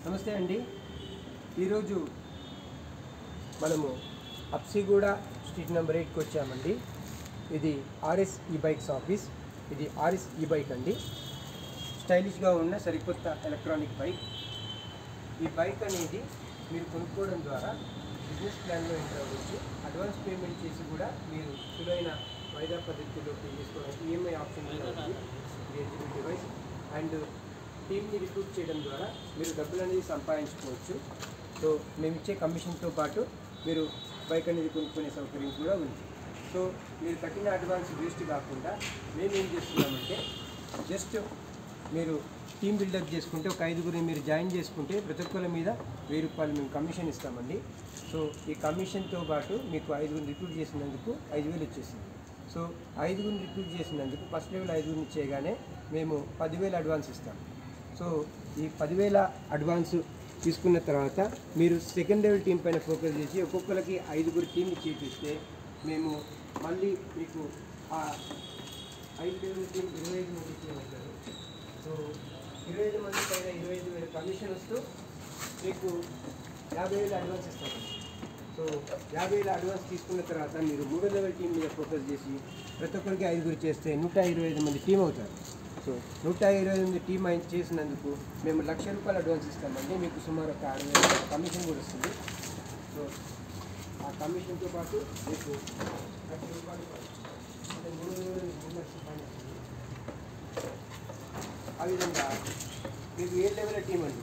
నమస్తే అండి. ఈరోజు మనము అప్సిగూడ స్ట్రీట్ నెంబర్ 8కి వచ్చామండి. ఇది ఆర్ఎస్ ఈ బైక్స్ ఆఫీస్. ఇది ఆర్ఎస్ ఈ బైక్ అండి. స్టైలిష్గా ఉన్న సరికొత్త ఎలక్ట్రానిక్ బైక్. ఈ బైక్ అనేది మీరు కొనుక్కోవడం ద్వారా బిజినెస్ ప్లాన్లో ఎంటర్ అవ్వచ్చు. అడ్వాన్స్ పేమెంట్ చేసి కూడా మీరు సులువైన వాయిదా పద్ధతిలో పే చేసుకోవడానికి ఈఎంఐ ఆప్షన్ కూడా ఉంది. ఇది ఎలిజిబుల్ డివైస్. అండ్ టీమ్ని రిక్రూట్ చేయడం ద్వారా మీరు డబ్బులు అనేది సంపాదించుకోవచ్చు. సో మేము ఇచ్చే కమిషన్తో పాటు మీరు బైక్ అనేది కొనుక్కునే సౌకర్యం కూడా ఉంది. సో మీరు కట్టిన అడ్వాన్స్ వేస్ట్ కాకుండా మేము ఏం చేస్తున్నామంటే, జస్ట్ మీరు టీమ్ బిల్డప్ చేసుకుంటే ఒక 5గురిని మీరు జాయిన్ చేసుకుంటే ప్రతి ఒక్కరి మీద 1000 రూపాయలు మేము కమిషన్ ఇస్తామండి. సో ఈ కమిషన్తో పాటు మీకు 5గురిని రిక్రూట్ చేసినందుకు 5000 వచ్చేసింది. సో 5గురిని రిక్రూట్ చేసినందుకు ఫస్ట్ లెవెల్ 5గురిని చేయగానే మేము 10,000 అడ్వాన్స్ ఇస్తాం. సో ఈ 10,000 అడ్వాన్స్ తీసుకున్న తర్వాత మీరు సెకండ్ లెవెల్ టీం పైన ఫోకస్ చేసి ఒక్కొక్కరికి 5గురి టీంని చేపిస్తే మేము మళ్ళీ మీకు ఆ 5 లెవెల్ టీం 25 మంది టీం అవుతారు. సో 25 మంది పైన 25,000 కమిషన్ వస్తూ మీకు 50,000 అడ్వాన్స్ ఇస్తాము. సో 50,000 అడ్వాన్స్ తీసుకున్న తర్వాత మీరు 3వ లెవెల్ టీం మీద ఫోకస్ చేసి ప్రతి ఒక్కరికి 5గురి చేస్తే 125 మంది టీం అవుతారు. సో 125 మంది టీం చేసినందుకు మేము ₹1,00,000 అడ్వాన్స్ ఇస్తామండి. మీకు సుమారు ఒక 60,000 కమిషన్ కూడా వస్తుంది. సో ఆ కమిషన్తో పాటు మీకు ₹1,00,000 అంటే 3,000 ఆ విధంగా మీకు 7 లెవెల్ టీం అండి.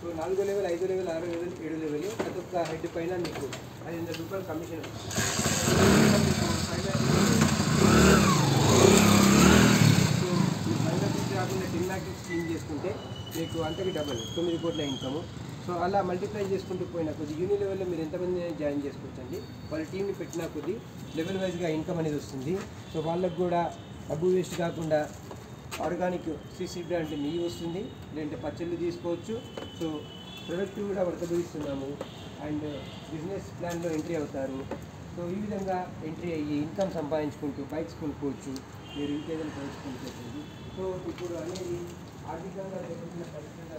సో 4వ లెవెల్, 5వ లెవెల్, 6వ లెవెల్, 7వ లెవెల్ ప్రతి ఒక్క హెడ్ పైన మీకు ₹500 కమిషన్ వస్తుంది. సో ఈ 5 లక్షలు కాకుండా 10 లాక్స్ స్కీమ్ చేసుకుంటే మీకు అంతకి డబల్ 9 కోట్ల ఇన్కము. సో అలా మల్టిప్లై చేసుకుంటూ పోయిన కొద్ది యూని లెవెల్లో మీరు ఎంతమంది జాయిన్ చేసుకోవచ్చండి. వాళ్ళ టీంని పెట్టినా కొద్ది లెవెల్ వైజ్గా ఇన్కమ్ అనేది వస్తుంది. సో వాళ్ళకు కూడా డబ్బు వేస్ట్ కాకుండా ఆర్గానిక్ సిసి బ్రాండ్ నెయ్యి వస్తుంది, లేదంటే పచ్చళ్ళు తీసుకోవచ్చు. సో ప్రొడక్ట్ కూడా వర్తబడిస్తున్నాము అండ్ బిజినెస్ ప్లాన్లో ఎంట్రీ అవుతారు. సో ఈ విధంగా ఎంట్రీ అయ్యి ఇన్కమ్ సంపాదించుకుంటూ బైక్స్ కొనుక్కోవచ్చు. మీరు ఇంకేదైనా బైక్స్ కొనుక్కోవచ్చు. సో ఇప్పుడు అనేది ఆర్థికంగా లేకపోతే పరిస్థితులు